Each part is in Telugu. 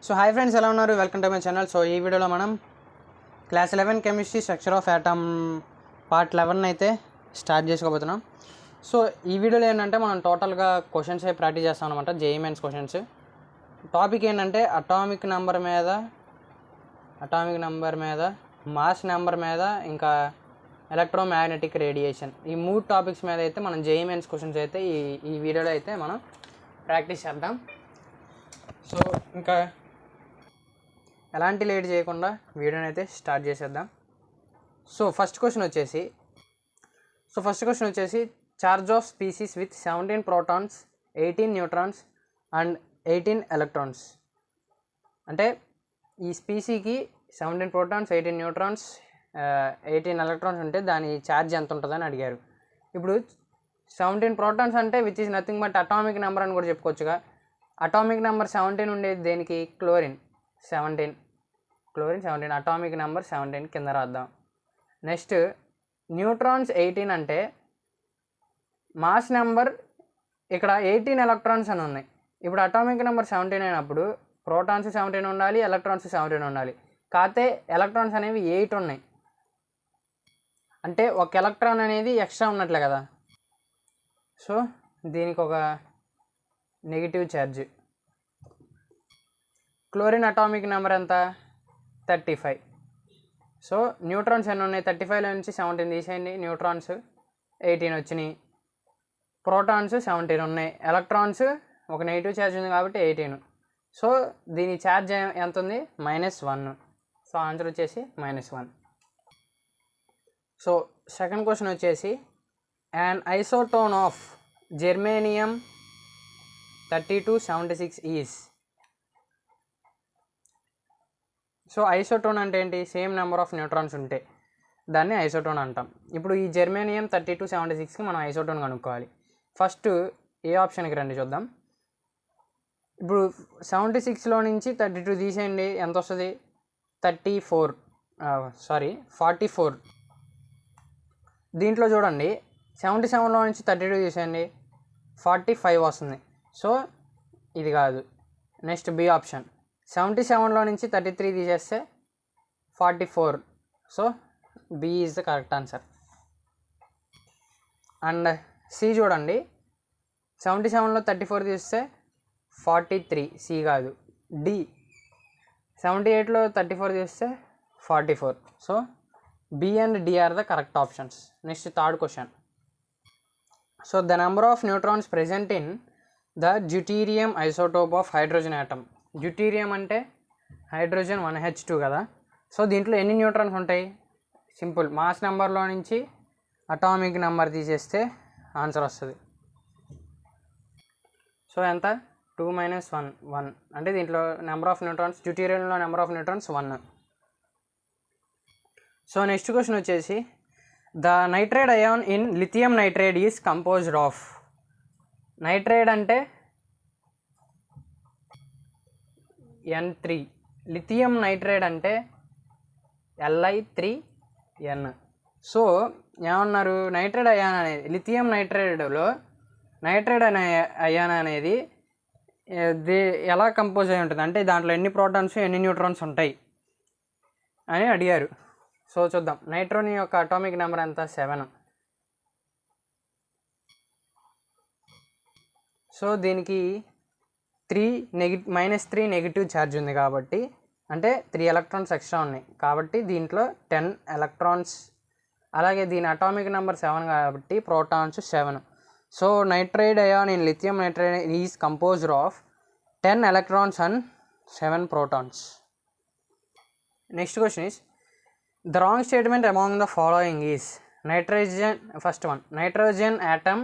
సో హాయ్ ఫ్రెండ్స్, ఎలా ఉన్నారు? Welcome to my channel. So ఈ వీడియోలో మనం class 11 chemistry structure of atom part 11 అయితే స్టార్ట్ చేసుకోబోతున్నాం. సో ఈ వీడియోలో ఏంటంటే మనం టోటల్గా క్వశ్చన్స్ ప్రాక్టీస్ చేస్తాం అనమాట, జేఈఈ మెయిన్స్ క్వశ్చన్స్. టాపిక్ ఏంటంటే అటామిక్ నెంబర్ మీద, మాస్ నెంబర్ మీద, ఇంకా ఎలక్ట్రోమాగ్నెటిక్ రేడియేషన్, ఈ 3 టాపిక్స్ మీద అయితే మనం జేఈఈ మెయిన్స్ క్వశ్చన్స్ అయితే ఈ వీడియోలో అయితే మనం ప్రాక్టీస్ చేద్దాం. సో ఇంకా ఎలాంటి లేట్ చేయకుండా వీడియోని అయితే స్టార్ట్ చేసేద్దాం. సో ఫస్ట్ క్వశ్చన్ వచ్చేసి charge of species with 17 protons, 18 neutrons and 18 electrons. అంటే ఈ స్పీసీకి 17 ప్రోటాన్స్, 18 న్యూట్రాన్స్, 18 ఎలక్ట్రాన్స్ ఉంటే దాని ఛార్జ్ ఎంత ఉంటుందని అడిగారు. ఇప్పుడు 17 ప్రోటాన్స్ అంటే which is nothing but atomic number అని కూడా చెప్పుకోవచ్చుగా. అటామిక్ నెంబర్ 17 ఉండేది దేనికి? క్లోరిన్ 17, అటామిక్ నెంబర్ 17 కింద రాద్దాం. నెక్స్ట్ న్యూట్రాన్స్ 18 అంటే మాస్ నెంబర్ ఇక్కడ 18 ఎలక్ట్రాన్స్ అని ఉన్నాయి. ఇప్పుడు అటామిక్ నెంబర్ 17 అయినప్పుడు ప్రోటాన్స్ 17 ఉండాలి, ఎలక్ట్రాన్స్ 17 ఉండాలి. కాకపోతే ఎలక్ట్రాన్స్ అనేవి 8 ఉన్నాయి, అంటే ఒక ఎలక్ట్రాన్ అనేది ఎక్స్ట్రా ఉన్నట్లే కదా. సో దీనికి ఒక negative charge. Chlorine atomic number ఎంత? 35. సో న్యూట్రాన్స్ ఎన్ని ఉన్నాయి? 35లో నుంచి 17 తీసేయండి, న్యూట్రాన్స్ 18 వచ్చినాయి, ప్రోటాన్స్ 17 ఉన్నాయి, ఎలక్ట్రాన్స్ ఒక నెగిటివ్ ఛార్జ్ ఉంది కాబట్టి 18. సో దీని ఛార్జ్ ఎంత ఉంది? -1. సో ఆన్సర్ వచ్చేసి -1. సో సెకండ్ క్వశ్చన్ వచ్చేసి an isotone of germanium 3276 is. So isotone అంటే ఏంటి? సేమ్ నెంబర్ ఆఫ్ న్యూట్రాన్స్ ఉంటే దాన్ని ఐసోటోన్ అంటాం. ఇప్పుడు ఈ జెర్మేనియం 3276కి మనం ఐసోటోన్ కనుక్కోవాలి. ఫస్ట్ ఏ ఆప్షన్కి రండి చూద్దాం. ఇప్పుడు 76లో నుంచి 32 తీసేయండి, ఎంత వస్తుంది? 44. దీంట్లో చూడండి, 77లో నుంచి 32 తీసేయండి, 45 వస్తుంది. సో ఇది కాదు. నెక్స్ట్ బి ఆప్షన్, 77లో నుంచి 33 తీసేస్తే 44. So B is the correct answer. And C చూడండి, 77లో 34 తీస్తే 43, సి కాదు. డి 78లో 34 తీస్తే 44. So B and D are the correct options. Next third question. So the number of neutrons present in the deuterium isotope of hydrogen atom. Deuterium అంటే హైడ్రోజన్ 1H2 కదా. సో దీంట్లో ఎన్ని న్యూట్రాన్స్ ఉంటాయి? సింపుల్, మాస్ నెంబర్లో నుంచి అటామిక్ నెంబర్ తీసేస్తే ఆన్సర్ వస్తుంది. సో ఎంత? 2 - 1. అంటే దీంట్లో నెంబర్ ఆఫ్ న్యూట్రాన్స్, డ్యూటీరియంలో number of neutrons 1. So next question వచ్చేసి the nitride ion in lithium nitride is composed of. Nitride అంటే N3, లిథియం నైట్రైడ్ అంటే Li3N. సో ఏమన్నారు? నైట్రైడ్ అయాన్ అనేది, లిథియం నైట్రైడ్లో నైట్రైడ్ అనే అయాన్ అనేది ఎలా కంపోజ్ అయి ఉంటుంది అంటే దాంట్లో ఎన్ని ప్రోటాన్స్, ఎన్ని న్యూట్రాన్స్ ఉంటాయి అని అడిగారు. సో చూద్దాం. నైట్రోన్ యొక్క అటామిక్ నెంబర్ ఎంత? 7. సో దీనికి -3 నెగిటివ్ ఛార్జ్ ఉంది కాబట్టి, అంటే 3 ఎలక్ట్రాన్స్ ఎక్స్ట్రా ఉన్నాయి కాబట్టి దీంట్లో 10 ఎలక్ట్రాన్స్. అలాగే దీని అటామిక్ నెంబర్ 7 కాబట్టి protons 7. So nitride ion in lithium nitride is composed of 10 electrons and 7 protons. Next question is the wrong statement among the following is nitrogen. First one, nitrogen atom,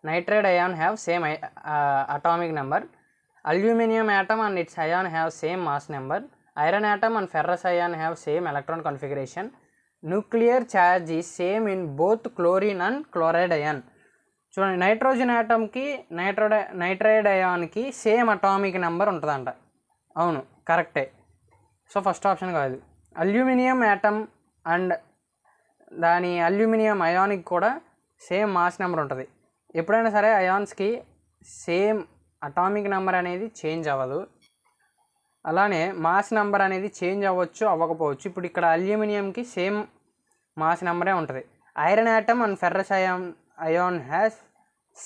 nitride ion have same atomic number. Aluminium atom and its ion have same mass number. Iron atom and ferrous ion have same electron configuration. Nuclear charge is same in both chlorine and chloride ion. చూడండి, నైట్రోజన్ యాటమ్కి నైట్రైడ్ అయాన్కి సేమ్ అటామిక్ నెంబర్ ఉంటుందంట. అవును, కరెక్టే. సో ఫస్ట్ ఆప్షన్ కాదు. అల్యూమినియం యాటమ్ అండ్ దాని అల్యూమినియం అయాన్కి కూడా సేమ్ మాస్ నెంబర్ ఉంటుంది. ఎప్పుడైనా సరే అయాన్స్కి సేమ్ అటామిక్ నెంబర్ అనేది చేంజ్ అవ్వదు. అలానే మాస్ నెంబర్ అనేది చేంజ్ అవ్వచ్చు అవ్వకపోవచ్చు. ఇప్పుడు ఇక్కడ అల్యూమినియంకి సేమ్ మాస్ నెంబరే ఉంటుంది. Iron atom and ferrous ion has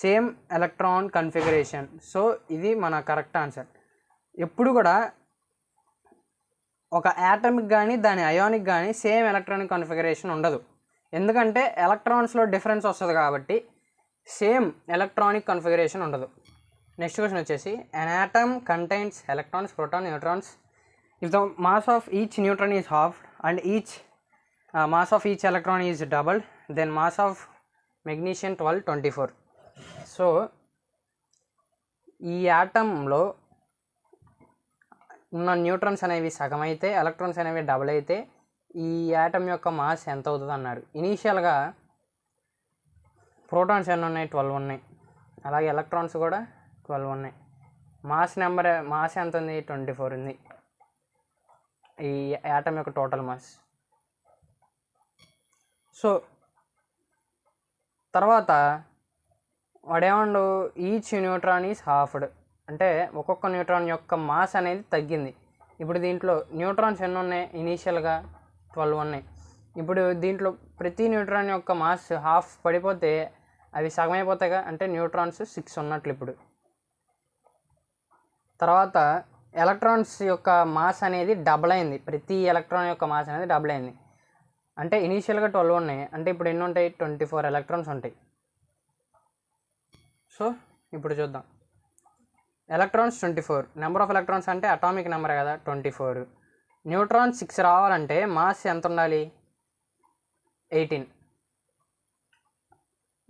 same electron configuration. So ఇది మన కరెక్ట్ ఆన్సర్. ఎప్పుడు కూడా ఒక యాటమిక్ కానీ దాని అయానిక్ కానీ సేమ్ ఎలక్ట్రానిక్ కన్ఫిగరేషన్ ఉండదు. ఎందుకంటే ఎలక్ట్రాన్స్లో డిఫరెన్స్ వస్తుంది కాబట్టి సేమ్ ఎలక్ట్రానిక్ కన్ఫిగరేషన్ ఉండదు. నెక్స్ట్ క్వశ్చన్ వచ్చేసి an atom contains electrons, protons, neutrons. If the mass of each neutron is halved and each mass of each electron is doubled, then mass of magnesium 1224. So ఈ యాటంలో ఉన్న న్యూట్రాన్స్ అనేవి సగం అయితే ఎలక్ట్రాన్స్ అనేవి డబుల్ అయితే ఈ యాటమ్ యొక్క మాస్ ఎంత అవుతుంది అన్నాడు. ఇనీషియల్గా ప్రోటాన్స్ ఎన్ని ఉన్నాయి? 12 ఉన్నాయి. అలాగే ఎలక్ట్రాన్స్ కూడా 12 ఉన్నాయి. మాస్ ఎంత ఉంది? 24 ఉంది ఈ యాటమ్ యొక్క టోటల్ మాస్. సో తర్వాత వాడేమండు ఈచ్ న్యూట్రాన్ ఈజ్ హాఫ్డ్ అంటే ఒక్కొక్క న్యూట్రాన్ యొక్క మాస్ అనేది తగ్గింది. ఇప్పుడు దీంట్లో న్యూట్రాన్స్ ఎన్ని ఉన్నాయి? ఇనీషియల్గా 12 ఉన్నాయి. ఇప్పుడు దీంట్లో ప్రతి న్యూట్రాన్ యొక్క మాస్ హాఫ్ పడిపోతే అవి సగం అయిపోతాయిగా, అంటే న్యూట్రాన్స్ 6 ఉన్నట్లు. ఇప్పుడు తర్వాత ఎలక్ట్రాన్స్ యొక్క మాస్ అనేది డబుల్ అయింది. ప్రతి ఎలక్ట్రాన్ యొక్క మాస్ అనేది డబుల్ అయింది. అంటే ఇనీషియల్గా 12 ఉన్నాయి, అంటే ఇప్పుడు ఎన్ని ఉంటాయి? 24 ఎలక్ట్రాన్స్ ఉంటాయి. సో ఇప్పుడు చూద్దాం. ఎలక్ట్రాన్స్ 24, నెంబర్ ఆఫ్ ఎలక్ట్రాన్స్ అంటే అటామిక్ నెంబర్ కదా 24. న్యూట్రాన్ 6 రావాలంటే మాస్ ఎంత ఉండాలి? 18.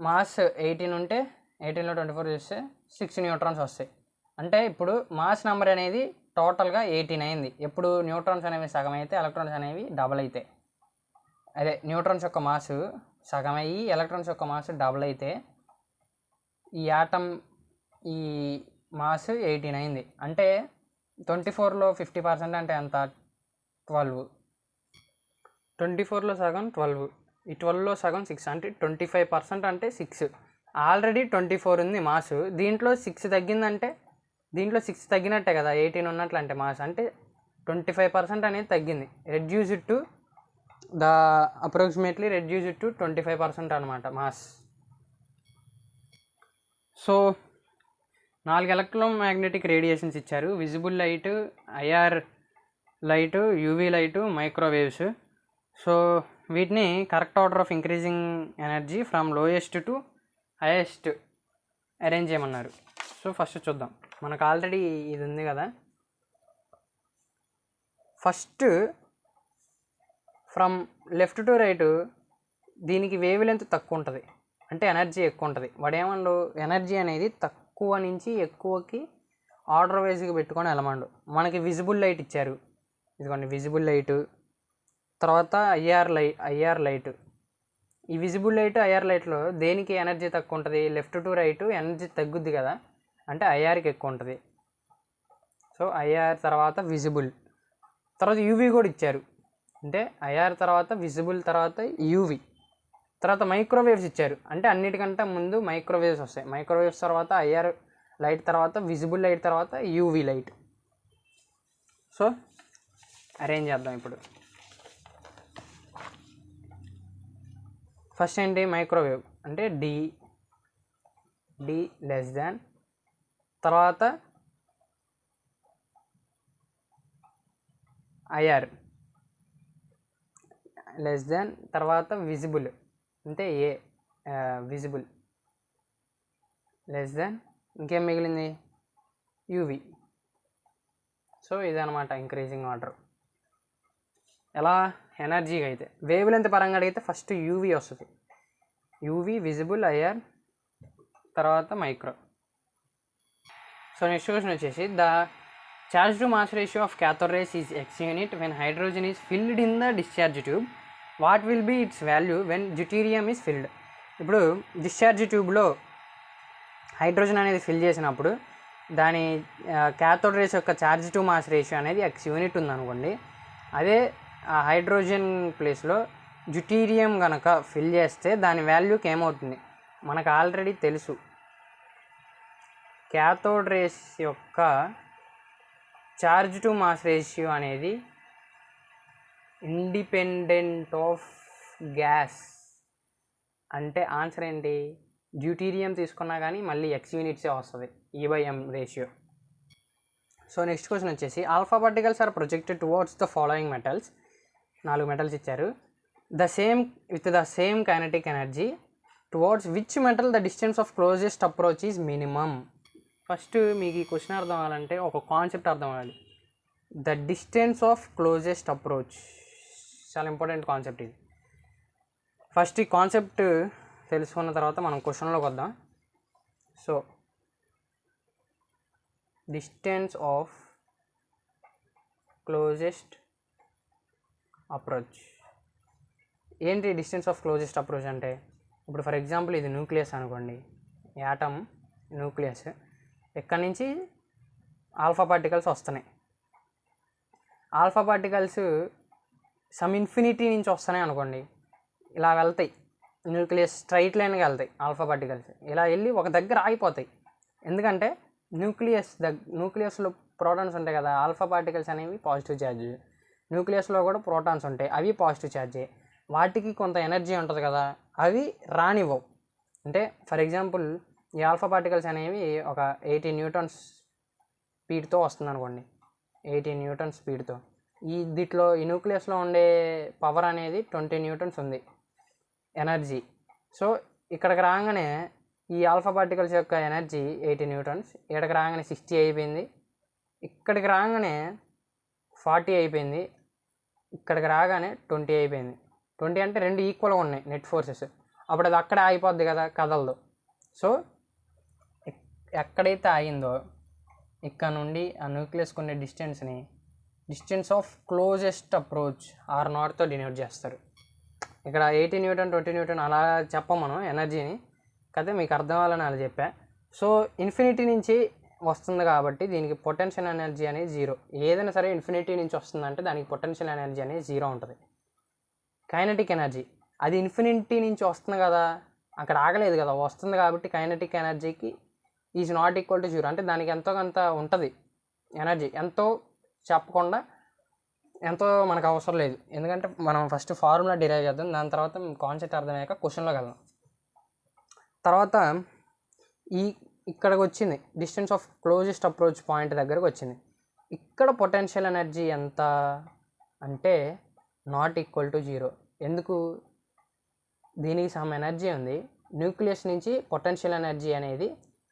మాస్ 18 ఉంటే 18లో 24 చేస్తే 6 న్యూట్రాన్స్ వస్తాయి. అంటే ఇప్పుడు మాస్ నెంబర్ అనేది టోటల్గా 18 అయింది. ఎప్పుడు న్యూట్రాన్స్ అనేవి సగం అయితే ఎలక్ట్రాన్స్ అనేవి డబుల్ అవుతాయి. అదే న్యూట్రాన్స్ యొక్క మాస్ సగం అయ్యి ఎలక్ట్రాన్స్ యొక్క మాస్ డబుల్ అయితే ఈ యాటమ్ ఈ మాస్ 18 అయింది. అంటే 24లో 50% అంటే ఎంత? 12. 24లో సగం 12, ఈ 12లో సగం 6 అంటే 25% అంటే 6. ఆల్రెడీ 24 ఉంది మాస్, దీంట్లో 6 తగ్గిందంటే దీంట్లో 6 తగ్గినట్టే కదా, 18 ఉన్నట్లు అంటే మాస్ అంటే 25% అనేది తగ్గింది. Reduced to approximately reduced to 25% అనమాట మాస్. సో 4 ఎలక్ట్రోమాగ్నెటిక్ రేడియేషన్స్ ఇచ్చారు: visible light, IR light, UV light, microwaves. So వీటిని correct order of increasing energy from lowest to highest arrange చేయమన్నారు. సో ఫస్ట్ చూద్దాం. మనకు ఆల్రెడీ ఇది ఉంది కదా. First from left to right దీనికి వేవ్ లెంత్ తక్కువ ఉంటుంది, అంటే ఎనర్జీ ఎక్కువ ఉంటుంది. వాడేమండు ఎనర్జీ అనేది తక్కువ నుంచి ఎక్కువకి ఆర్డర్ వైజ్గా పెట్టుకొని వెళ్ళమండు. మనకి విజిబుల్ లైట్ ఇచ్చారు, ఇదిగోండి విజిబుల్ లైట్. తర్వాత ఐఆర్ లైట్. ఈ విజిబుల్ లైట్, ఐఆర్ లైట్లో దేనికి ఎనర్జీ తక్కువ ఉంటుంది? లెఫ్ట్ టు రైట్ ఎనర్జీ తగ్గుద్ది కదా, అంటే ఐఆర్కి ఎక్కువ ఉంటుంది. సో ఐఆర్ తర్వాత విజిబుల్, తర్వాత యూవీ కూడా ఇచ్చారు. అంటే ఐఆర్ తర్వాత విజిబుల్ తర్వాత యూవీ, తర్వాత మైక్రోవేవ్స్ ఇచ్చారు. అంటే అన్నిటికంటే ముందు మైక్రోవేవ్స్ వస్తాయి. మైక్రోవేవ్స్ తర్వాత ఐఆర్ లైట్, తర్వాత విజిబుల్ లైట్, తర్వాత యూవీ లైట్. సో అరేంజ్ చేద్దాం ఇప్పుడు. ఫస్ట్ ఏంటి? మైక్రోవేవ్ అంటే డి లెస్ దాన్, తర్వాత ఐఆర్ లెస్ దాన్, తర్వాత విజిబుల్ అంటే విజిబుల్ లెస్ దాన్, ఇంకేం మిగిలింది? యూవీ. సో ఇదనమాట ఇంక్రీజింగ్ ఆర్డర్. ఎలా? ఎనర్జీగా అయితే వేవ్ లెంత్ పరంగా అడిగితే ఫస్ట్ యూవీ వస్తుంది. యూవీ, విజిబుల్, ఐఆర్, తర్వాత మైక్రో. సో నెక్స్ట్ క్వశ్చన్ వచ్చేసి the charge to mass ratio of cathode rays is x unit when hydrogen is filled in the discharge tube. What will be its value when deuterium is filled? ఇప్పుడు డిశ్చార్జ్ ట్యూబ్లో హైడ్రోజన్ అనేది ఫిల్ చేసినప్పుడు దాని క్యాథోడ్ రేస్ యొక్క ఛార్జ్ టు మాస్ రేషియో అనేది x యూనిట్ ఉందనుకోండి. అదే ఆ హైడ్రోజన్ ప్లేస్లో డ్యూటీరియం కనుక ఫిల్ చేస్తే దాని వాల్యూకి ఏమవుతుంది? మనకు ఆల్రెడీ తెలుసు, క్యాథోడ్ రేస్ యొక్క ఛార్జ్ టు మాస్ రేషియో అనేది ఇండిపెండెంట్ ఆఫ్ గ్యాస్ అంటే ఆన్సర్ ఏంటి? డ్యూటీరియం తీసుకున్నా కానీ మళ్ళీ ఎక్స్ యూనిట్సే వస్తుంది, E/m ratio. So next question వచ్చేసి alpha particles are projected towards the following metals. 4 metals ఇచ్చారు. With the same kinetic energy towards which metal the distance of closest approach is minimum. First మీకు ఈ క్వశ్చన్ అర్థం అవ్వాలంటే ఒక కాన్సెప్ట్ అర్థం అవ్వాలి. The distance of closest approach చాలా ఇంపార్టెంట్ కాన్సెప్ట్ ఇది. ఫస్ట్ ఈ కాన్సెప్ట్ తెలుసుకున్న తర్వాత మనం క్వశ్చన్లోకి వద్దాం. So distance of closest approach ఏంటి? డిస్టెన్స్ ఆఫ్ క్లోజెస్ట్ అప్రోచ్ అంటే ఇప్పుడు ఫర్ ఎగ్జాంపుల్ ఇది న్యూక్లియస్ అనుకోండి, యాటమ్ న్యూక్లియస్. ఎక్కడి నుంచి ఆల్ఫా పార్టికల్స్ వస్తున్నాయి. ఆల్ఫా పార్టికల్స్ సమ్ ఇన్ఫినిటీ నుంచి వస్తున్నాయి అనుకోండి, ఇలా వెళ్తాయి. న్యూక్లియస్ స్ట్రైట్ లైన్గా వెళ్తాయి ఆల్ఫా పార్టికల్స్. ఇలా వెళ్ళి ఒక దగ్గర ఆగిపోతాయి. ఎందుకంటే న్యూక్లియస్లో ప్రోటాన్స్ ఉంటాయి కదా, ఆల్ఫా పార్టికల్స్ అనేవి పాజిటివ్ ఛార్జ్. న్యూక్లియస్లో కూడా ప్రోటాన్స్ ఉంటాయి, అవి పాజిటివ్ ఛార్జే. వాటికి కొంత ఎనర్జీ ఉంటుంది కదా, అవి రానివ్వవు. అంటే ఫర్ ఎగ్జాంపుల్ ఈ ఆల్ఫా పార్టికల్స్ అనేవి ఒక 80 న్యూటన్స్ స్పీడ్తో వస్తుంది అనుకోండి, 80 న్యూటన్స్ స్పీడ్తో. ఈ న్యూక్లియస్లో ఉండే పవర్ అనేది 20 న్యూటన్స్ ఉంది ఎనర్జీ. సో ఇక్కడికి రాగానే ఈ ఆల్ఫా పార్టికల్స్ యొక్క ఎనర్జీ 80 న్యూటన్స్, ఇక్కడికి రాగానే 60 అయిపోయింది, ఇక్కడికి రాగానే 40 అయిపోయింది, ఇక్కడికి రాగానే 20 అయిపోయింది. 20 అంటే 2 ఈక్వల్గా ఉన్నాయి నెట్ ఫోర్సెస్. అప్పుడు అది అక్కడే ఆగిపోద్ది కదా, కదలదు. సో ఎక్కడైతే ఆగిందో ఇక్కడ నుండి ఆ న్యూక్లియస్కి ఉండే డిస్టెన్స్ని డిస్టెన్స్ ఆఫ్ క్లోజెస్ట్ అప్రోచ్ R0తో డినోట్ చేస్తారు. ఇక్కడ 80 న్యూటన్ 20 న్యూటన్ అలా చెప్పం మనం ఎనర్జీని, కదా మీకు అర్థం అవ్వాలని అలా చెప్పా. సో ఇన్ఫినిటీ నుంచి వస్తుంది కాబట్టి దీనికి పొటెన్షియల్ ఎనర్జీ అనేది 0. ఏదైనా సరే ఇన్ఫినిటీ నుంచి వస్తుందంటే దానికి పొటెన్షియల్ ఎనర్జీ అనేది 0 ఉంటుంది. కైనెటిక్ ఎనర్జీ అది ఇన్ఫినిటీ నుంచి వస్తుంది కదా, అక్కడ ఆగలేదు కదా, వస్తుంది కాబట్టి కైనెటిక్ ఎనర్జీకి ఈజ్ నాట్ ఈక్వల్ టు 0. అంటే దానికి ఎంతో కొంత ఉంటుంది ఎనర్జీ, ఎంతో చెప్పకుండా ఎంతో మనకు అవసరం లేదు. ఎందుకంటే మనం ఫస్ట్ ఫార్ములా డిరైవ్ చేద్దాం, దాని తర్వాత కాన్సెప్ట్ అర్థమయ్యాక క్వశ్చన్లోకి వెళ్దాం. తర్వాత ఇక్కడికి వచ్చింది distance of closest approach point దగ్గరకు వచ్చింది. ఇక్కడ పొటెన్షియల్ ఎనర్జీ ఎంత అంటే నాట్ ఈక్వల్ టు 0. ఎందుకు? దీనికి సమ్ ఎనర్జీ ఉంది. న్యూక్లియస్ నుంచి పొటెన్షియల్ ఎనర్జీ అనేది,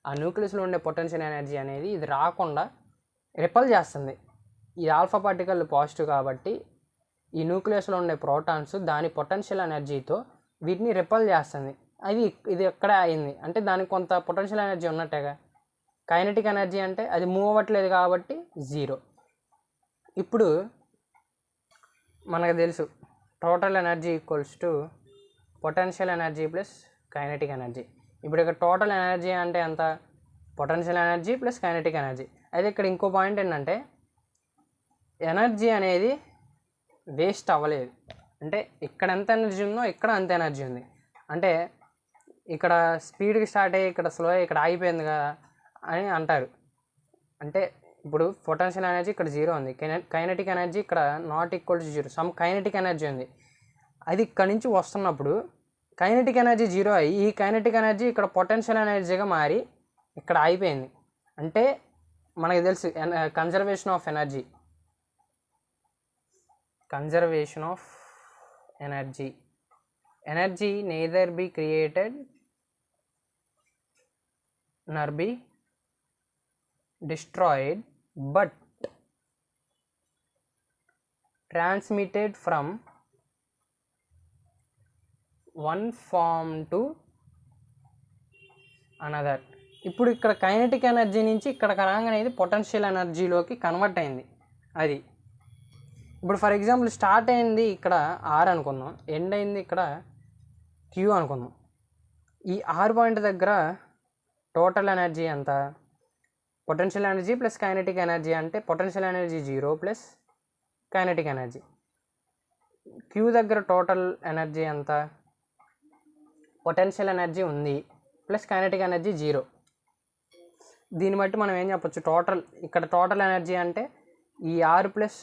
ఆ న్యూక్లియస్లో ఉండే పొటెన్షియల్ ఎనర్జీ అనేది ఇది రాకుండా రిపల్ చేస్తుంది. ఈ ఆల్ఫా పార్టికల్ పాజిటివ్ కాబట్టి ఈ న్యూక్లియస్లో ఉండే ప్రోటాన్స్ దాని పొటెన్షియల్ ఎనర్జీతో వీటిని రిపల్ చేస్తుంది. ఇది ఎక్కడే అయింది అంటే దానికి కొంత పొటెన్షియల్ ఎనర్జీ ఉన్నట్టేగా. కైనెటిక్ ఎనర్జీ అంటే అది మూవ్ అవ్వట్లేదు కాబట్టి 0. ఇప్పుడు మనకు తెలుసు total energy equals to potential energy plus kinetic energy. ఇప్పుడు ఇక్కడ టోటల్ ఎనర్జీ అంటే ఎంత? Potential energy plus kinetic energy. అయితే ఇక్కడ ఇంకో పాయింట్ ఏంటంటే ఎనర్జీ అనేది వేస్ట్ అవ్వలేదు. అంటే ఇక్కడ ఎంత ఎనర్జీ ఉందో ఇక్కడ అంత ఎనర్జీ ఉంది. అంటే ఇక్కడ స్పీడ్కి స్టార్ట్ అయ్యి ఇక్కడ స్లో అయ్యి ఇక్కడ ఆగిపోయింది కదా అని అంటారు. అంటే ఇప్పుడు పొటెన్షియల్ ఎనర్జీ ఇక్కడ 0 ఉంది, కైనెటిక్ ఎనర్జీ ఇక్కడ not equal to 0. Some kinetic energy ఉంది, అది ఇక్కడ నుంచి వస్తున్నప్పుడు కైనెటిక్ ఎనర్జీ 0 అయ్యి ఈ కైనెటిక్ ఎనర్జీ ఇక్కడ పొటెన్షియల్ ఎనర్జీగా మారి ఇక్కడ ఆగిపోయింది. అంటే మనకు తెలుసు conservation of energy. Conservation of energy neither be created nor be destroyed but transmitted from one form to another. ఇప్పుడు ఇక్కడ కైనెటిక్ ఎనర్జీ నుంచి ఇక్కడ రాగానే ఇది పొటెన్షియల్ ఎనర్జీలోకి కన్వర్ట్ అయింది. అది ఇప్పుడు ఫర్ ఎగ్జాంపుల్ స్టార్ట్ అయింది ఇక్కడ R అనుకుందాం, ఎండ్ అయింది ఇక్కడ Q అనుకుందాం. ఈ R పాయింట్ దగ్గర టోటల్ ఎనర్జీ ఎంత? Potential energy plus kinetic energy అంటే potential energy 0 plus kinetic energy. Q దగ్గర టోటల్ ఎనర్జీ ఎంత? పొటెన్షియల్ ఎనర్జీ ఉంది ప్లస్ కైనెటిక్ ఎనర్జీ 0. దీన్ని బట్టి మనం ఏం చెప్పొచ్చు? ఇక్కడ టోటల్ ఎనర్జీ అంటే ఈ ఆర్ ప్లస్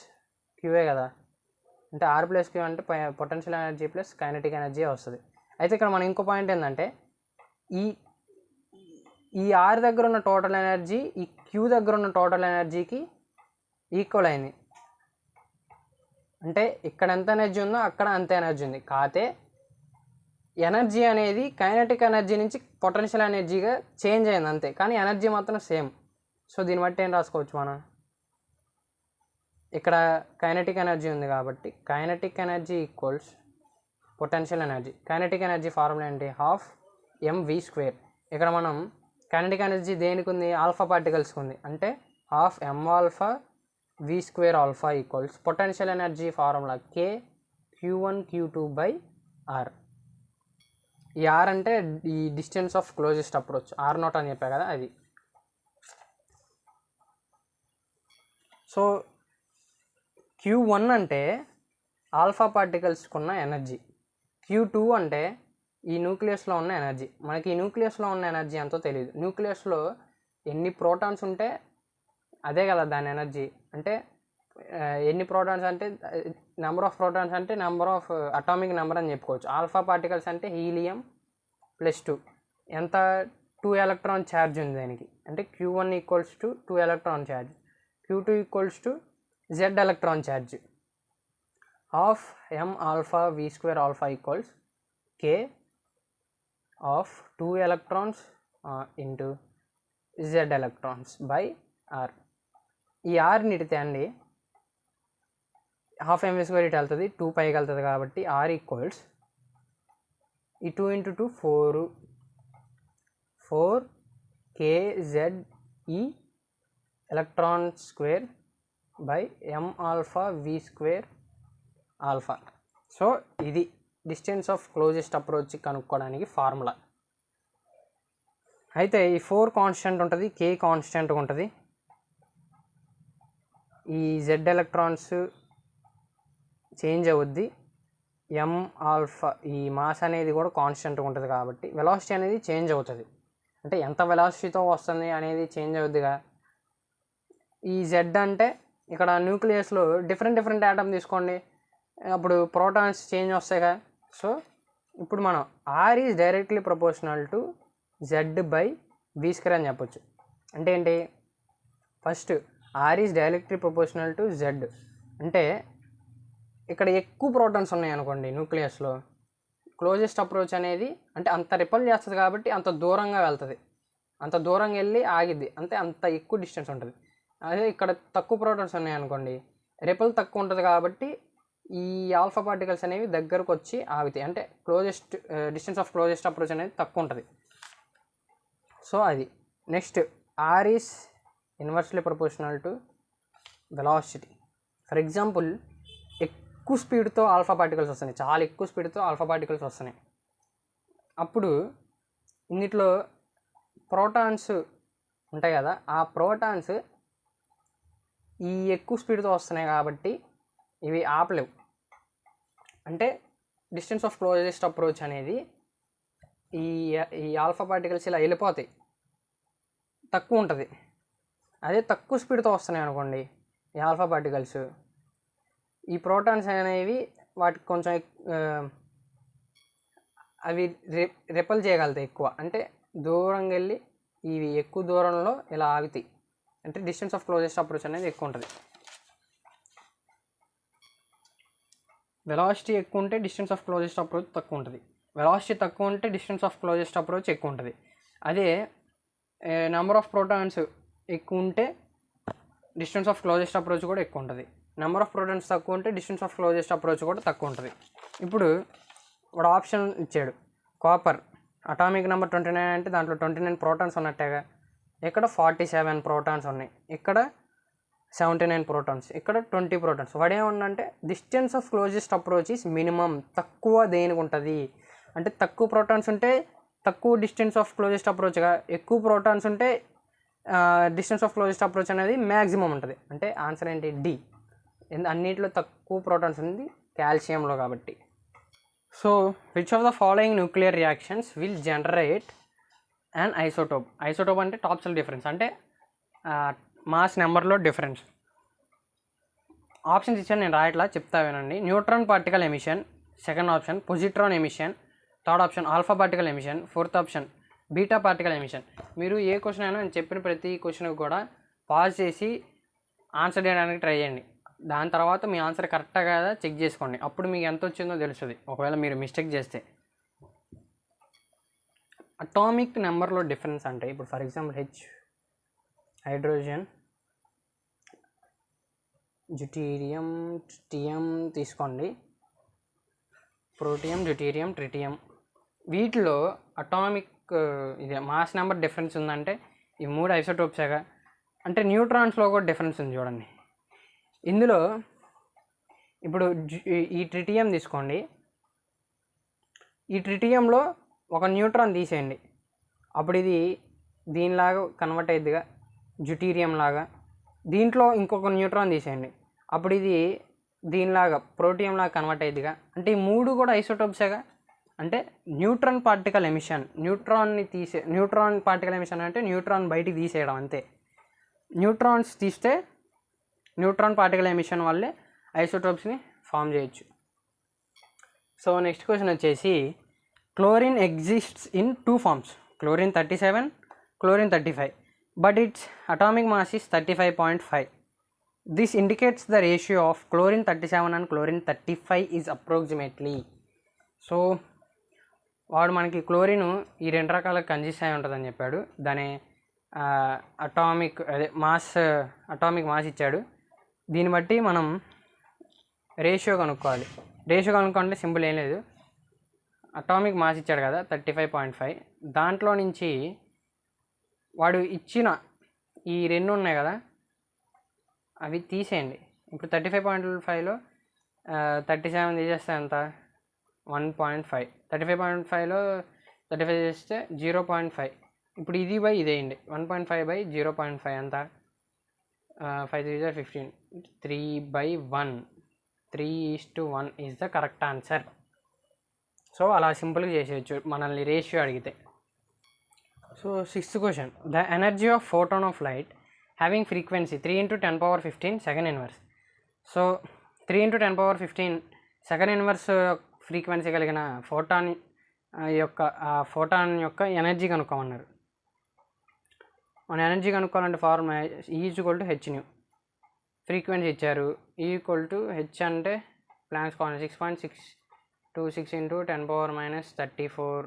క్యూఏ కదా, అంటే ఆర్ ప్లస్ క్యూ అంటే potential energy plus kinetic energy వస్తుంది. అయితే ఇక్కడ మనం ఇంకో పాయింట్ ఏంటంటే ఈ ఆర్ దగ్గర ఉన్న టోటల్ ఎనర్జీ ఈ క్యూ దగ్గర ఉన్న టోటల్ ఎనర్జీకి ఈక్వల్ అయింది. అంటే ఇక్కడ ఎంత ఎనర్జీ ఉందో అక్కడ అంత ఎనర్జీ ఉంది. కాకపోతే ఎనర్జీ అనేది కైనెటిక్ ఎనర్జీ నుంచి పొటెన్షియల్ ఎనర్జీగా చేంజ్ అయింది అంతే, కానీ ఎనర్జీ మాత్రం సేమ్. సో దీన్ని బట్టి ఏం రాసుకోవచ్చు మనం, ఇక్కడ కైనెటిక్ ఎనర్జీ ఉంది కాబట్టి kinetic energy equals potential energy. Kinetic energy formula ఏంటి, హాఫ్ mv². ఇక్కడ మనం కైనెటిక్ ఎనర్జీ దేనికి ఉంది, ఆల్ఫా పార్టికల్స్కి ఉంది, అంటే half m⁴ v² alpha equals potential energy formula k q1 q2/r. ఈ ఆర్ అంటే ఈ distance of closest approach, r0 అని చెప్పా కదా అది. సో Q1 అంటే ఆల్ఫా పార్టికల్స్కి ఉన్న ఎనర్జీ, Q2 అంటే ఈ న్యూక్లియస్లో ఉన్న ఎనర్జీ. మనకి ఈ న్యూక్లియస్లో ఉన్న ఎనర్జీ ఎంతో తెలియదు. న్యూక్లియస్లో ఎన్ని ప్రోటాన్స్ ఉంటే అదే కదా దాని ఎనర్జీ. అంటే ఎన్ని ప్రోటాన్స్ అంటే నెంబర్ ఆఫ్ ప్రోటాన్స్ అంటే నెంబర్ ఆఫ్ అటామిక్ నెంబర్ అని చెప్పుకోవచ్చు. ఆల్ఫా పార్టికల్స్ అంటే హీలియం +2, ఎంత 2 ఎలక్ట్రాన్ ఛార్జ్ ఉంది దానికి, అంటే Q1 equals to 2 electron charge, Q2 equals to z electron charge. Half m⁴ v² alpha equals k of 2 electrons into z electrons by r. ఈ ఆర్ని ఇడితే అండి హాఫ్ mv² ఇటు వెళ్తుంది, 2 పైకి వెళ్తుంది కాబట్టి r ఈక్వల్స్ ఈ 2 × 2 4 kZe electron square by m⁴ v² alpha. So ఇది డిస్టెన్స్ ఆఫ్ క్లోజెస్ట్ అప్రోచ్ కనుక్కోవడానికి ఫార్ములా. అయితే ఈ 4 కాన్స్టెంట్ ఉంటుంది, k కాన్స్టెంట్గా ఉంటుంది, ఈ z ఎలక్ట్రాన్స్ చేంజ్ అవుద్ది, m⁴ ఈ మాస్ అనేది కూడా కాన్స్టెంట్గా ఉంటుంది కాబట్టి వెలాసిటీ అనేది చేంజ్ అవుతుంది. అంటే ఎంత వెలాసిటీతో వస్తుంది అనేది చేంజ్ అవుద్దిగా. ఈ z అంటే ఇక్కడ న్యూక్లియస్లో డిఫరెంట్ ఆటమ్ తీసుకోండి, అప్పుడు ప్రోటాన్స్ చేంజ్ వస్తాయిగా. సో ఇప్పుడు మనం r is directly proportional to z/v² అని చెప్పొచ్చు. అంటే ఏంటి, first r is directly proportional to z. అంటే ఇక్కడ ఎక్కువ ప్రోటాన్స్ ఉన్నాయి అనుకోండి న్యూక్లియస్లో, క్లోజెస్ట్ అప్రోచ్ అనేది అంటే అంత రిపల్ చేస్తుంది కాబట్టి అంత దూరంగా వెళ్తుంది, అంత దూరంగా వెళ్ళి ఆగిద్ది, అంటే అంత ఎక్కువ డిస్టెన్స్ ఉంటుంది. అదే ఇక్కడ తక్కువ ప్రోటాన్స్ ఉన్నాయి అనుకోండి, రిపల్ తక్కువ ఉంటుంది కాబట్టి ఈ ఆల్ఫా పార్టికల్స్ అనేవి దగ్గరకు వచ్చి ఆగుతాయి, అంటే closest distance of closest approach అనేది తక్కువ ఉంటుంది. సో అది. Next r is inversely proportional to velocity. For example ఎక్కువ స్పీడ్తో ఆల్ఫా పార్టికల్స్ వస్తున్నాయి, చాలా ఎక్కువ స్పీడ్తో ఆల్ఫా పార్టికల్స్ వస్తున్నాయి. అప్పుడు ఇన్నిట్లో ప్రోటాన్స్ ఉంటాయి కదా, ఆ ప్రోటాన్స్ ఈ ఎక్కువ స్పీడ్తో వస్తున్నాయి కాబట్టి ఇవి ఆపలేవు. అంటే డిస్టెన్స్ ఆఫ్ క్లోజెస్ట్ అప్రోచ్ అనేది ఈ ఆల్ఫా పార్టికల్స్ ఇలా వెళ్ళిపోతాయి, తక్కువ ఉంటుంది. అదే తక్కువ స్పీడ్తో వస్తున్నాయి అనుకోండి ఈ ఆల్ఫా పార్టికల్స్, ఈ ప్రోటాన్స్ అనేవి వాటికి కొంచెం అవి రిపల్ చేయగలుగుతాయి ఎక్కువ, అంటే దూరంగా వెళ్ళి ఇవి ఎక్కువ దూరంలో ఇలా ఆగుతాయి. అంటే డిస్టెన్స్ ఆఫ్ క్లోజెస్ట్ అప్రోచ్ అనేది ఎక్కువ ఉంటుంది. వెలాసిటీ ఎక్కువ ఉంటే డిస్టెన్స్ ఆఫ్ క్లోజెస్ట్ అప్రోచ్ తక్కువ ఉంటుంది, వెలాసిటీ తక్కువ ఉంటే డిస్టెన్స్ ఆఫ్ క్లోజెస్ట్ అప్రోచ్ ఎక్కువ ఉంటుంది. అదే నెంబర్ ఆఫ్ ప్రోటాన్స్ ఎక్కువ ఉంటే డిస్టెన్స్ ఆఫ్ క్లోజెస్ట్ అప్రోచ్ కూడా ఎక్కువ ఉంటుంది, నెంబర్ ఆఫ్ ప్రోటాన్స్ తక్కువ ఉంటే డిస్టెన్స్ ఆఫ్ క్లోజెస్ట్ అప్రోచ్ కూడా తక్కువ ఉంటుంది. ఇప్పుడు ఒక ఆప్షన్ ఇచ్చాడు, కాపర్ అటామిక్ నెంబర్ 29 అంటే దాంట్లో 29 ప్రోటాన్స్ ఉన్నట్టేగా. ఇక్కడ 47 ప్రోటాన్స్ ఉన్నాయి, ఇక్కడ 79 ప్రోటాన్స్, ఇక్కడ 20 ప్రోటాన్స్. వాడు ఏమన్నంటే distance of closest approach is minimum, తక్కువ దేనికి ఉంటుంది అంటే తక్కువ ప్రోటాన్స్ ఉంటే తక్కువ డిస్టెన్స్ ఆఫ్ క్లోజెస్ట్ అప్రోచ్గా, ఎక్కువ ప్రోటాన్స్ ఉంటే డిస్టెన్స్ ఆఫ్ క్లోజెస్ట్ అప్రోచ్ అనేది మ్యాక్సిమం ఉంటుంది. అంటే ఆన్సర్ ఏంటి, డి. అన్నింటిలో తక్కువ ప్రోటాన్స్ ఉంది కాల్షియంలో కాబట్టి. So which of the following nuclear reactions will generate and isotope. Isotope అంటే టాప్సల్ డిఫరెన్స్, అంటే మాస్ నెంబర్లో డిఫరెన్స్. ఆప్షన్స్ ఇచ్చాను, నేను రాయట్లా, చెప్తా వినండి. Neutron particle emission, second option positron emission, third option alpha particle emission, fourth option beta particle emission. మీరు ఏ క్వశ్చన్ అయినా నేను చెప్పిన ప్రతి క్వశ్చన్కి కూడా పాజ్ చేసి ఆన్సర్ చేయడానికి ట్రై చేయండి. దాని తర్వాత మీ ఆన్సర్ కరెక్టా కదా చెక్ చేసుకోండి. అప్పుడు మీకు ఎంత వచ్చిందో తెలుస్తుంది ఒకవేళ మీరు మిస్టేక్ చేస్తే. అటామిక్ నెంబర్లో డిఫరెన్స్ అంటే ఇప్పుడు for example hydrogen, deuterium, tritium తీసుకోండి, ప్రోటియం, డ్యూటీరియం, ట్రిటియం. వీటిలో అటామిక్ ఇది మాస్ నెంబర్ డిఫరెన్స్ ఉందంటే ఈ 3 ఐసోటోప్సేగా. అంటే న్యూట్రాన్స్లో కూడా డిఫరెన్స్ ఉంది చూడండి. ఇందులో ఇప్పుడు ఈ ట్రిటియం తీసుకోండి, ఈ ట్రిటియంలో ఒక న్యూట్రాన్ తీసేయండి, అప్పుడు ఇది దీనిలాగా కన్వర్ట్ అయ్యిద్దిగా డ్యూటీరియం లాగా. దీంట్లో ఇంకొక న్యూట్రాన్ తీసేయండి, అప్పుడు ఇది దీనిలాగా ప్రోటియం లాగా కన్వర్ట్ అయ్యిద్దిగా. అంటే ఈ 3 కూడా ఐసోటోప్సేగా. అంటే neutron particle emission, neutron particle emission అంటే న్యూట్రాన్ బయటికి తీసేయడం అంతే. న్యూట్రాన్స్ తీస్తే న్యూట్రాన్ పార్టికల్ ఎమిషన్ వల్లే ఐసోటోప్స్ని ఫామ్ చేయొచ్చు. సో నెక్స్ట్ క్వశ్చన్ వచ్చేసి chlorine exists in 2 forms, chlorine 37, chlorine 35, but its atomic mass is 35.5. This indicates the ratio of chlorine 37 and chlorine 35 is approximately. So వాడు మనకి క్లోరిన్ ఈ 2 రకాలకు కన్సిస్ట్ అయి ఉంటుందని చెప్పాడు. దాని అటామిక్ మాస్ ఇచ్చాడు. దీన్ని బట్టి మనం రేషియో కనుక్కోవాలి. రేషియో కనుక్కోవాలంటే సింపుల్ ఏం లేదు, అటామిక్ మాస్ ఇచ్చాడు కదా 35.5, దాంట్లో నుంచి వాడు ఇచ్చిన ఈ 2 ఉన్నాయి కదా అవి తీసేయండి. ఇప్పుడు 35.5లో 37 తీసేస్తే ఎంత 1.5, 35.5లో 35 చేస్తే 0.5. ఇప్పుడు ఇది బై ఇదేయండి, 1.5 బై 0.5 ఎంత 5 3 15, 3/1, 3:1 is the correct answer. So అలా సింపుల్గా చేసేయచ్చు మనల్ని రేషియో అడిగితే. So 6th question, the energy of photon of light having frequency 3 × 10⁻15 second inverse. So 3 × 10⁻15 second inverse frequency కలిగిన ఫోటాన్ యొక్క ఎనర్జీ కనుక్కోమన్నారు. మన ఎనర్జీ కనుక్కోవాలంటే ఫార్ములా E=hν. ఫ్రీక్వెన్సీ ఇచ్చారు, E=h అంటే ప్లాంక్స్ కాన్స్టెంట్ 6.626 × 10⁻34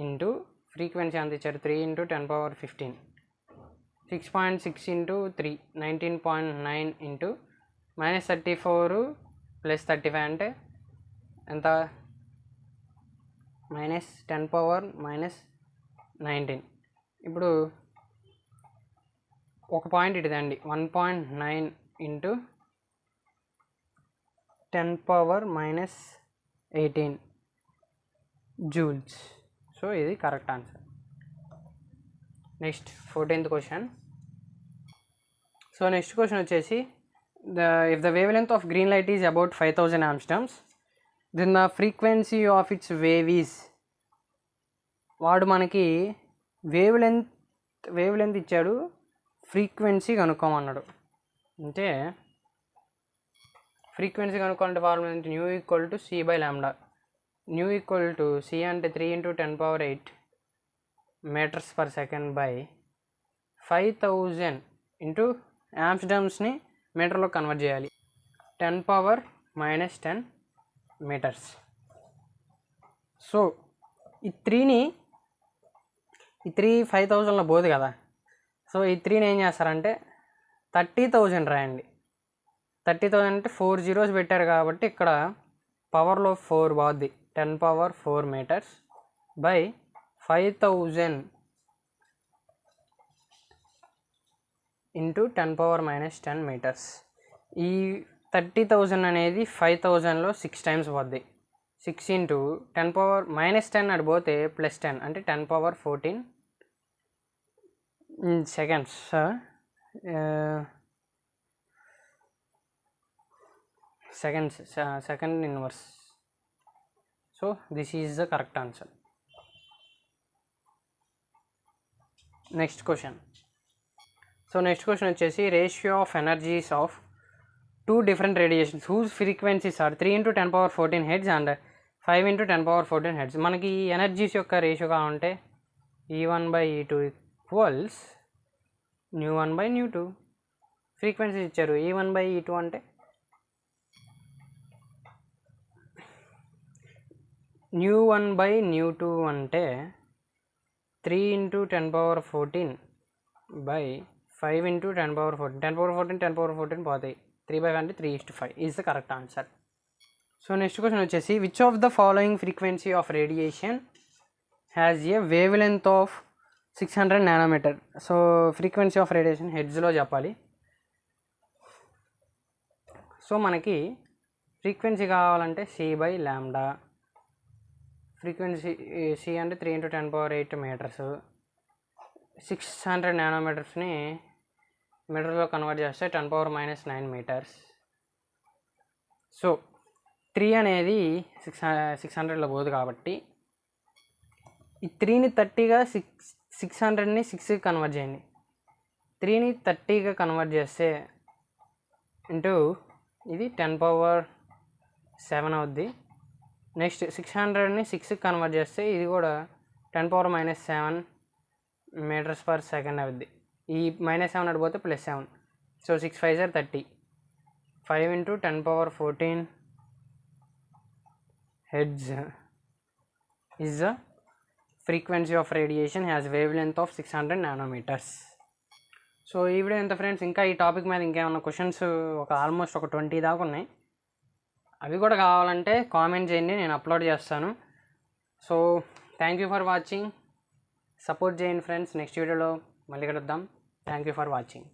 ఇంటూ ఫ్రీక్వెన్సీ అంత ఇచ్చారు 3 × 10⁻15, 6.6 × 3 19.9 ఇంటూ -34 + 35 అంటే ఎంత -10⁻−19. ఇప్పుడు ఒక పాయింట్ ఇటుదండి 1.9 ఇంటూ 10⁻−18 జూల్స్. సో ఇది correct answer. Next 14th question. So next question వచ్చేసి if the wave length of green light is about 5000 angstroms then the frequency of its wave is. వాడు మనకి వేవ్ లెంత్ ఇచ్చాడు, ఫ్రీక్వెన్సీ కనుక్కోమన్నాడు. అంటే ఫ్రీక్వెన్సీ కనుక్కోవాలంటే ఫార్ములా ఏంటి, ν = c/λ. ν c అంటే 3 × 10⁸ metres per second by 5000 into ఆమ్స్టర్మ్స్ని మీటర్లో కన్వర్ట్ చేయాలి, 10⁻−10 మీటర్స్. సో ఈ 3 5000లో పోదు కదా. సో ఈ 3ని ఏం చేస్తారంటే 30,000 రాయండి. 30,000 అంటే 4 zeros పెట్టారు కాబట్టి ఇక్కడ పవర్లో 4 పోద్ది, 10⁻4 మీటర్స్ బై 5000 ఇంటూ 10⁻−10 మీటర్స్. ఈ 30,000 అనేది 5000లో 6 times పోద్ది. 6 ఇంటూ 10⁻−10 అటు పోతే +10 అంటే 10⁻14 seconds. Second inverse. So this is the correct answer. Next question. So next question వచ్చేసి ratio of energies of two different radiations whose frequencies are 3 into 10 power 14 hertz and 5 into 10 power 14 hertz. మనకి ఎనర్జీస్ యొక్క రేషియో కావాలంటే E1/E2 ఈక్వల్స్ nu1/nu2. ఫ్రీక్వెన్సీ ఇచ్చారు. E1/E2 అంటే nu1/nu2 అంటే 3 into 10 power 14 by 5 into 10 power 14. 10 power 14 10 power 14 పోతాయి. 3/5 అంటే 3:5 is the correct answer. So next question వచ్చేసి which of the following frequency of radiation has a wave length of 600 nanometre. So frequency of radiation హెడ్స్లో చెప్పాలి. సో మనకి ఫ్రీక్వెన్సీ కావాలంటే c/λ. ఫ్రీక్వెన్సీ సి అంటే 3 into 10 power 8 మీటర్స్. 600 నానోమీటర్స్ని మీటర్లో కన్వర్ట్ చేస్తే 10 power -9 మీటర్స్. సో 3 అనేది 600లో పోదు కాబట్టి ఈ 3ని 30గా 600ని 6కి కన్వర్ట్ చేయండి. 3ని 30గా కన్వర్ట్ చేస్తే ఇంటూ ఇది 10 power 7 అవుద్ది. నెక్స్ట్ 600ని 6కి కన్వర్ట్ చేస్తే ఇది కూడా 10 power -7 మీటర్స్ పర్ సెకండ్ అవుద్ది. ఈ -7 అడిపోతే +7. So 6 5 30. 5 into 10 power 14 hertz is the frequency of radiation has wavelength of 600 nanometers. So ఈ వీడియో ఎంత ఫ్రెండ్స్, ఇంకా ఈ టాపిక్ మీద ఇంకేమన్నా క్వశ్చన్స్ ఆల్మోస్ట్ ఒక 20 దాకా ఉన్నాయి. అవి కూడా కావాలంటే కామెంట్ చేయండి, నేను అప్లోడ్ చేస్తాను. So thank you for watching. Support చేయండి ఫ్రెండ్స్. నెక్స్ట్ వీడియోలో మళ్ళీ కలుద్దాం. Thank you for watching.